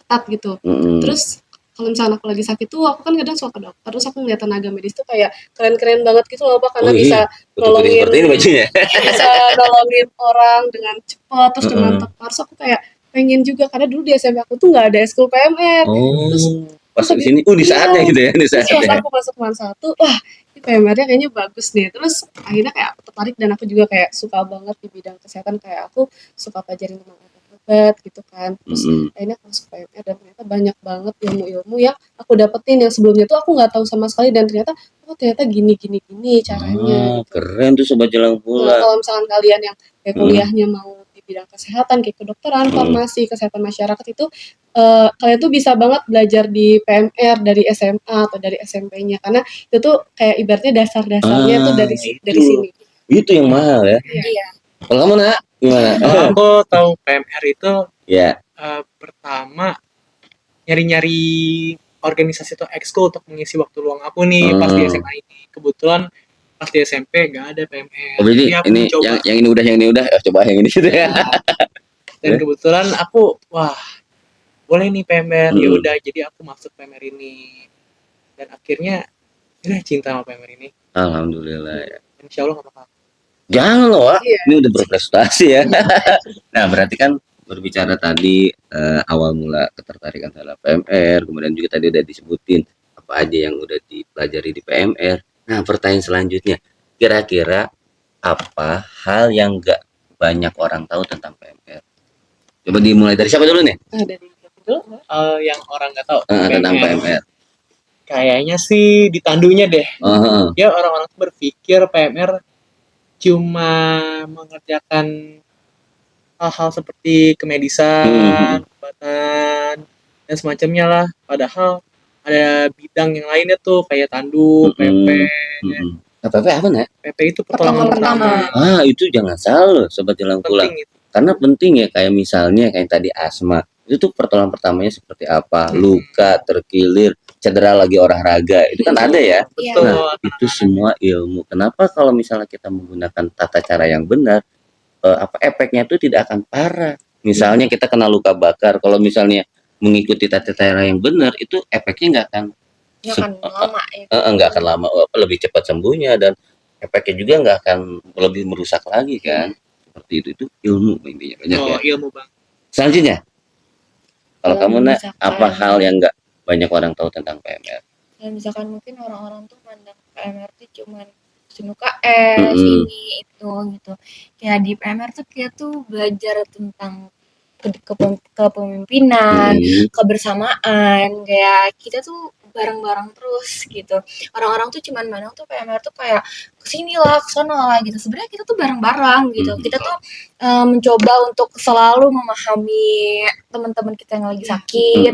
ketat gitu. Mhm. Terus kalau misalnya aku lagi sakit tuh aku kan kadang suka ke dokter, terus aku ngeliat tenaga medis tuh kayak keren-keren banget gitu loh, Pak, Oh karena iya, putih-putih nolongin seperti ini bajunya? bisa nolongin orang dengan cepat, terus dengan Heeh. tepat. Terus aku kayak pengen juga, karena dulu di SMP aku tuh nggak ada eskul PMR. Terus Oh, pas terus di habis sini, di iya, saatnya gitu ya, di terus pas saatnya. aku masuk MAN 1, wah ini PMR-nya kayaknya bagus nih. Terus akhirnya kayak aku tertarik dan aku juga kayak suka banget di bidang kesehatan, kayak aku suka pelajarin tentang obat-obat gitu kan. Terus Mhm. akhirnya aku masuk PMR dan ternyata banyak banget ilmu-ilmu yang aku dapetin yang sebelumnya tuh aku nggak tahu sama sekali, dan ternyata oh ternyata gini gini gini caranya gitu. Keren tuh sobat jalan Nah, pulang. kalau misalkan kalian yang kayak Heeh. kuliahnya mau di bidang kesehatan, kayak kedokteran, Heeh. farmasi, kesehatan masyarakat itu, kalian tuh bisa banget belajar di PMR dari SMA atau dari SMP-nya, karena itu tuh kayak ibaratnya dasar-dasarnya tuh dari Itu sini. itu yang mahal ya. Iya. Kalau kamu, Nak, gimana? Kalau aku tahu PMR itu Ya. pertama nyari-nyari organisasi atau ekskul untuk mengisi waktu luang aku nih pas di SMA ini. Kebetulan pas di SMP nggak ada PMR. Oh, jadi Jadi aku ini mencoba. yang ini udah, coba yang ini gitu ya. Dan kebetulan aku boleh nih PMR. Ya Mm. udah, jadi aku masuk PMR ini. Dan akhirnya udah cinta sama PMR ini. Alhamdulillah ya. Insya Allah nggak apa-apa. Jangan loh, Wak. Iya. Ini udah berprestasi ya. Nah, berarti kan berbicara tadi awal mula ketertarikan terhadap PMR, kemudian juga tadi udah disebutin apa aja yang udah dipelajari di PMR. Nah, pertanyaan selanjutnya, kira-kira apa hal yang nggak banyak orang tahu tentang PMR? Coba dimulai dari siapa dulu nih? Nah, dari aku dulu. Yang orang nggak tahu Tentang PMR. PMR. Kayaknya sih di tandunya deh. Heeh. Ya orang-orang tuh berpikir PMR cuma mengerjakan hal-hal seperti kemedisan, obatan, dan semacamnya lah. Padahal ada bidang yang lainnya tuh kayak tandu, PP. PP apa nak? PP itu pertolongan pertama. Itu jangan salah loh, sobat jalan pulang. Penting itu. Karena penting ya, kayak misalnya kayak tadi asma. Itu tuh pertolongan pertamanya seperti apa? Luka, terkilir, cedera lagi olahraga. Itu kan ada ya. Betul. Nah, itu semua ilmu. Kenapa kalau misalnya kita menggunakan tata cara yang benar, efeknya itu tidak akan parah. Misalnya kita kena luka bakar, kalau misalnya mengikuti tata cara yang benar, itu efeknya nggak akan lama ya. nggak akan lama, lebih cepat sembuhnya, dan efeknya juga nggak akan lebih merusak lagi kan. Seperti itu ilmu intinya banyak ya. Ilmu bang. Selanjutnya, kalau kamu nak, misalkan- apa hal yang nggak banyak orang tahu tentang PMR? Kalau misalkan mungkin orang-orang tuh mandang PMR tuh cuman UKS ini itu gitu. Kayak di PMR tuh kita tuh belajar tentang kepemimpinan, kebersamaan, kayak kita tuh bareng-bareng terus gitu. Orang-orang tuh cuman mandang tuh PMR tuh kayak kesini lah, kesana lah gitu. Sebenarnya kita tuh bareng-bareng gitu. Kita tuh mencoba untuk selalu memahami teman-teman kita yang lagi sakit.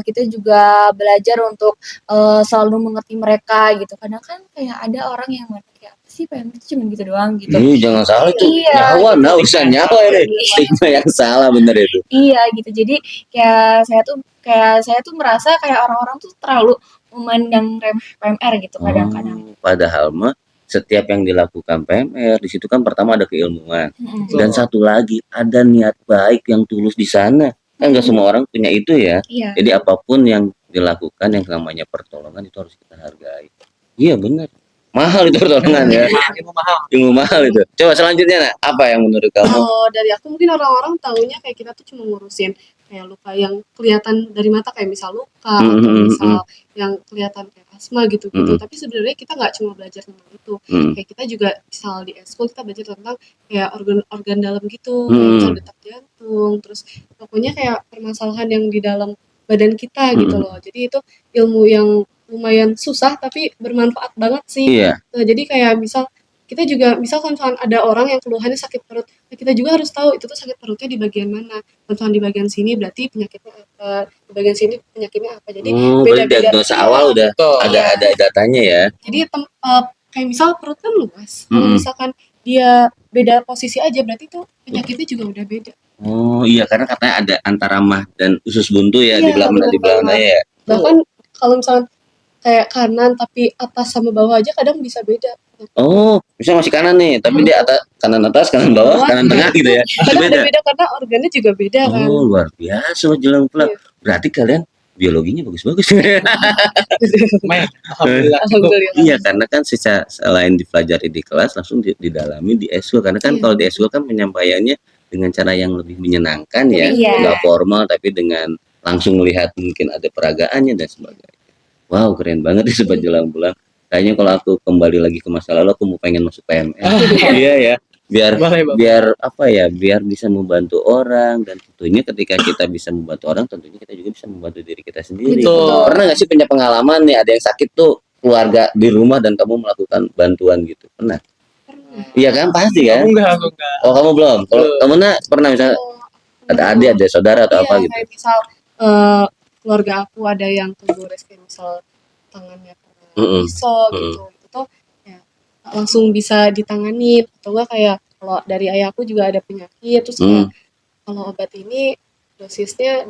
Kita juga belajar untuk selalu mengerti mereka gitu. Kadang kan kayak ada orang yang kayak apa sih PMR itu cuma gitu doang gitu. Jangan salah itu. Iya, Nyawa, gitu. urusan nyawa ini. Stigma yang salah bener itu. Iya gitu. Jadi kayak saya tuh merasa kayak orang-orang tuh terlalu memandang remeh PMR gitu kadang-kadang. Padahal mah setiap yang dilakukan PMR di situ kan pertama ada keilmuan, dan satu lagi ada niat baik yang tulus di sana. Kan nggak semua orang punya itu ya. Iya. Jadi apapun yang dilakukan yang namanya pertolongan itu harus kita hargai. Iya benar. Mahal itu pertolongan ya. Ilmu mahal itu. Coba selanjutnya nak, apa yang menurut kamu? Kalau dari aku mungkin orang-orang taunya kayak kita tuh cuma ngurusin kayak luka yang kelihatan dari mata, kayak misal luka atau misal yang kelihatan kayak asma gitu-gitu. Tapi sebenarnya kita nggak cuma belajar tentang itu. Kayak kita juga misal di eskul kita belajar tentang kayak organ dalam gitu, kayak misal detak jantung, terus pokoknya kayak permasalahan yang di dalam badan kita gitu loh. Jadi itu ilmu yang lumayan susah tapi bermanfaat banget sih. Iya. Nah, jadi kayak misal kita juga misalkan ada orang yang keluhannya sakit perut, nah kita juga harus tahu itu tuh sakit perutnya di bagian mana. Misalkan di bagian sini berarti penyakitnya apa, di bagian sini penyakitnya apa. Jadi berarti diagnosa awal udah ada datanya ya. Jadi kayak misal perut kan luas, kalau misalkan dia beda posisi aja berarti tuh penyakitnya juga udah beda. Iya, karena katanya ada antara mah dan usus buntu ya, Iya, di belah mana ya. Bahkan kalau misalkan kayak kanan tapi atas sama bawah aja kadang bisa beda. Misalnya masih kanan nih, tapi dia kanan atas, kanan bawah, kanan tengah gitu ya. Kadang beda karena organnya juga beda kan. Luar biasa jelang pulang. Iya. Berarti kalian biologinya bagus-bagus. Alhamdulillah. Iya, karena kan selain dipelajari di kelas, langsung didalami di eskul. Karena kan kalau di eskul kan penyampaiannya dengan cara yang lebih menyenangkan ya, nggak formal, tapi dengan langsung melihat mungkin ada peragaannya dan sebagainya. Wow, keren banget ya sobat jelang pulang. Kayaknya kalau aku kembali lagi ke masa lalu, aku mau pengen masuk PMR. Iya ya, biar apa ya, biar bisa membantu orang, dan tentunya ketika kita bisa membantu orang, tentunya kita juga bisa membantu diri kita sendiri. Pernah nggak sih punya pengalaman nih, ada yang sakit tuh keluarga di rumah dan kamu melakukan bantuan gitu? Pernah? Iya kan, pasti kan? Aku enggak. Oh, kamu belum? Kalau kamu nak pernah misalnya ada adik, ada saudara atau apa gitu? Kayak misal keluarga aku ada yang kegores, kayak misal tangannya pisau gitu, itu tuh ya langsung bisa ditangani. Atau enggak kayak kalau dari ayahku juga ada penyakit, terus kayak kalau obat ini dosisnya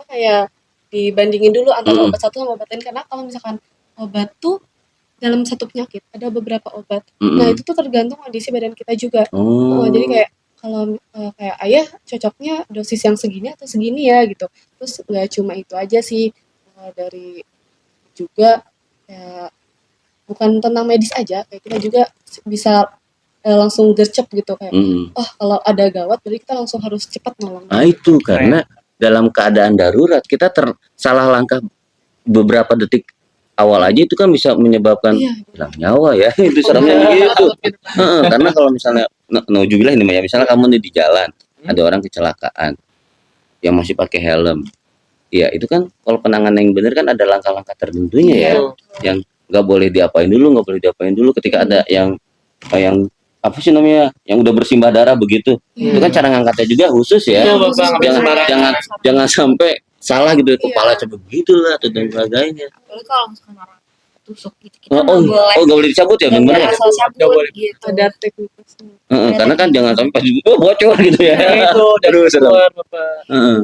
kayak dibandingin dulu antara obat satu sama obat lain, karena kalau misalkan obat tuh dalam satu penyakit ada beberapa obat. Nah itu tuh tergantung kondisi badan kita juga. Jadi kayak kalau kayak ayah cocoknya dosis yang segini atau segini ya gitu. Terus nggak cuma itu aja sih, dari juga ya, bukan tentang medis aja, kayak kita juga bisa langsung gercep gitu kayak kalau ada gawat berarti kita langsung harus cepat nolong. Nah itu karena dalam keadaan darurat kita salah langkah beberapa detik awal aja itu kan bisa menyebabkan Iya. hilang nyawa ya. Itu seremnya begitu. Heeh, karena kalau misalnya nauzubillah ini Maya, misalnya kamu nih di jalan, ada orang kecelakaan yang masih pakai helm. Iya, itu kan kalau penanganan yang benar kan ada langkah-langkah tertentunya ya, Betul. yang nggak boleh diapain dulu, nggak boleh diapain dulu ketika ada yang apa sih namanya, yang udah bersimbah darah begitu. Itu kan cara ngangkatnya juga khusus ya. Betul, Bapak, nggak boleh Jangan sembarangan. jangan sampai salah gitu, Iya. kepala cepet gitu lah atau dan sebagainya. Apalagi kalau misalkan orang tusuk gitu, kita Oh, nggak boleh nggak boleh dicabut ya, nggak bener boleh ya? asal Nggak cabut boleh. gitu. Ada tekniknya. Heeh, karena kan jangan sampai pas bocor gitu ya. Itu dari Aduh, serem. luar, Bapak. Heeh.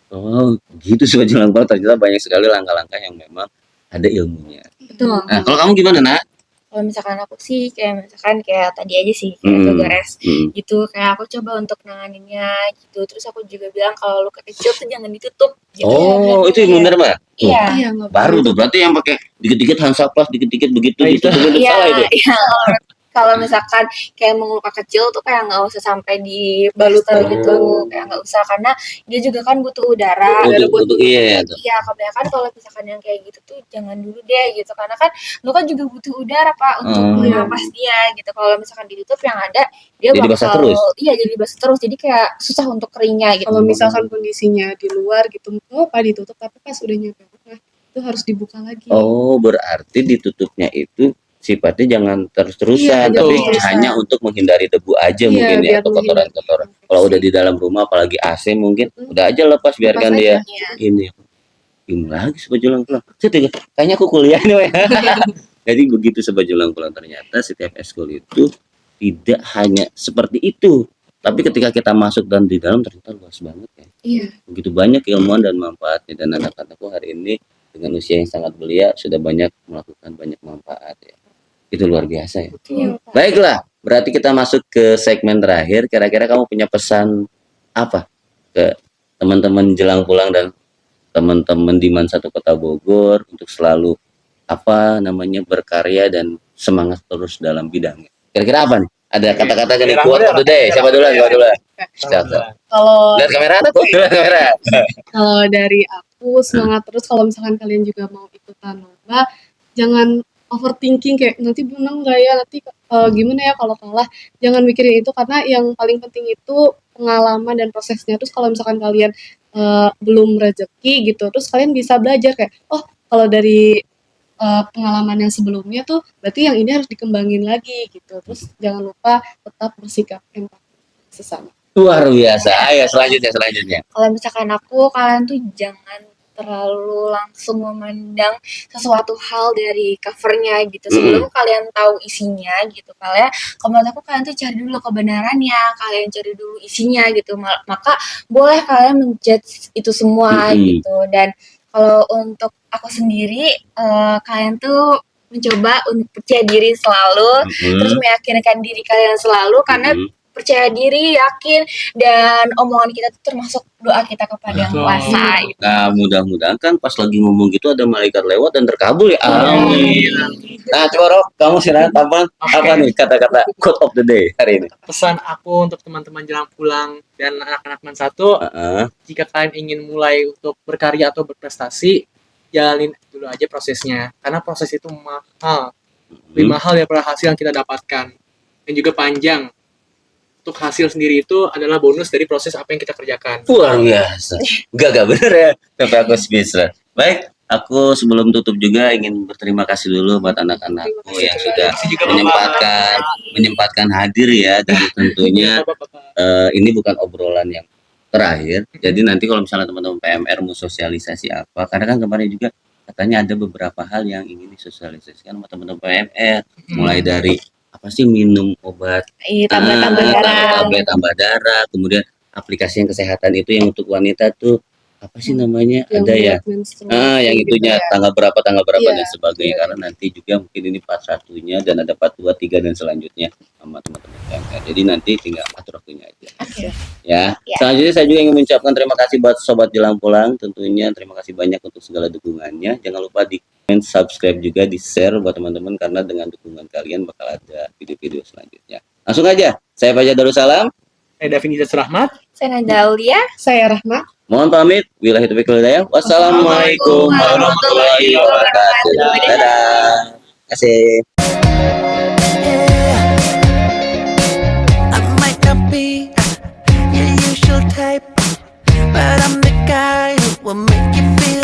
Oh, gitu Sobat Jelang Pulang, ternyata banyak sekali langkah-langkah yang memang ada ilmunya. Betul. Nah, kalau kamu gimana, Nak? Kalau misalkan aku sih kayak misalkan kayak tadi aja sih kayak Togares gitu, kayak aku coba untuk nanganinnya gitu. Terus aku juga bilang kalau luka kecil tuh jangan ditutup gitu. Oh, itu yang benar, Mbak? Tuh, Iya. Iya, nggak baru boleh. tuh, berarti yang pakai dikit-dikit Hansaplast, dikit-dikit begitu Nah, gitu, itu. itu Iya, salah itu. iya. Kalau misalkan kayak mau luka kecil tuh kayak nggak usah sampai dibalutan gitu, kayak nggak usah karena dia juga kan butuh udara. Untuk iya tuh. Iya, kebanyakan kalau misalkan yang kayak gitu tuh jangan dulu deh gitu, karena kan lu kan juga butuh udara Pak untuk bernapas dia gitu. Kalau misalkan ditutup yang ada dia Jadi basah bakal terus? iya jadi basah terus, jadi kayak susah untuk keringnya gitu. Kalau misalkan kondisinya di luar gitu, mau apa ditutup, tapi pas udah nyampe rumah itu harus dibuka lagi. Oh, berarti ditutupnya itu sifatnya jangan terus-terusan, Iya, tapi jangan terus-terusan. hanya untuk menghindari debu aja Iya, mungkin ya, biar atau menghindari kotoran-kotoran. infeksi. Kalau udah di dalam rumah, apalagi AC mungkin, udah aja lepas, biarkan Lepas dia aja. Iya. ini. Ini lagi Sobat Jelang Pulang. Kayaknya aku kuliah nih, Weh. Jadi begitu Sobat Jelang Pulang, ternyata setiap eskul itu tidak hanya seperti itu. Tapi ketika kita masuk dan di dalam ternyata luas banget ya. Iya. Begitu banyak ilmuwan dan manfaatnya, dan anak-anakku hari ini dengan usia yang sangat belia sudah banyak melakukan banyak manfaat ya. Itu luar biasa ya. Iya, Pak. Baiklah, berarti kita masuk ke segmen terakhir. Kira-kira kamu punya pesan apa ke teman-teman Jelang Pulang dan teman-teman di Man Satu Kota Bogor untuk selalu apa namanya berkarya dan semangat terus dalam bidangnya. Kira-kira apa nih? Ada kata-kata dari quote of the day. Siapa duluan? Siapa duluan? Siapa? Kalau Lihat kamera aku, lihat kamera. kalau dari aku semangat terus, kalau misalkan kalian juga mau ikutan lomba, jangan overthinking kayak nanti menang nggak ya, nanti gimana ya kalau kalah. Jangan mikirin itu, karena yang paling penting itu pengalaman dan prosesnya. Terus kalau misalkan kalian belum rezeki gitu, terus kalian bisa belajar kayak, oh kalau dari pengalaman yang sebelumnya tuh berarti yang ini harus dikembangin lagi gitu. Terus jangan lupa tetap bersikap empati sesama. Luar biasa. Ayo selanjutnya. Kalau misalkan aku, kalian tuh jangan terlalu langsung memandang sesuatu hal dari covernya gitu sebelum kalian tahu isinya gitu. Kalian, kalau menurut aku kalian tuh cari dulu kebenarannya, kalian cari dulu isinya gitu. Maka boleh kalian menjudge itu semua gitu. Dan kalau untuk aku sendiri, kalian tuh mencoba untuk percaya diri selalu, terus meyakinkan diri kalian selalu, karena percaya diri, yakin, dan omongan kita tuh termasuk doa kita kepada Yang Kuasa. Gitu. Nah, mudah-mudahan kan pas lagi ngomong gitu ada malaikat lewat dan terkabul ya. Amin. Nah, coba Rok, kamu silakan apa nih kata-kata quote of the day hari ini? Pesan aku untuk teman-teman Jelang Pulang dan anak-anak Man Satu, jika kalian ingin mulai untuk berkarya atau berprestasi, jalanin dulu aja prosesnya, karena proses itu mahal, lebih mahal daripada hasil yang kita dapatkan, dan juga panjang. Untuk hasil sendiri itu adalah bonus dari proses apa yang kita kerjakan. Luar biasa. Gak bener ya, sampai aku bisa. Baik, aku sebelum tutup juga ingin berterima kasih dulu buat anak-anakku yang sudah menyempatkan hadir ya, dan tentunya ini bukan obrolan yang terakhir. Jadi nanti kalau misalnya teman-teman PMR mau sosialisasi apa, karena kan kemarin juga katanya ada beberapa hal yang ingin disosialisasikan sama teman-teman PMR, mulai dari apa sih minum obat tambah darah, kemudian aplikasi yang kesehatan itu yang untuk wanita tuh apa sih namanya, yang ada ya yang gitu itunya ya. tanggal berapa Iya, dan sebagainya, karena nanti juga mungkin ini part satunya dan ada part 2, 3 dan selanjutnya sama teman-teman PMR. Jadi nanti tinggal atur waktunya aja. Ya. Selanjutnya saya juga ingin mengucapkan terima kasih buat Sobat Jelang Pulang, tentunya terima kasih banyak untuk segala dukungannya. Jangan lupa di subscribe juga, di share buat teman-teman, karena dengan dukungan kalian bakal ada video-video selanjutnya. Langsung aja, saya Fajar Darussalam. Saya Davin Izzat Rahmat. Saya Nanda Aulia. Saya Rahma. Mohon pamit. Billahi taufiq wal hidayah. Wassalamualaikum warahmatullahi wabarakatuh. Dadah. Terima kasih. I might not be your usual type, but I'm the guy who will make you feel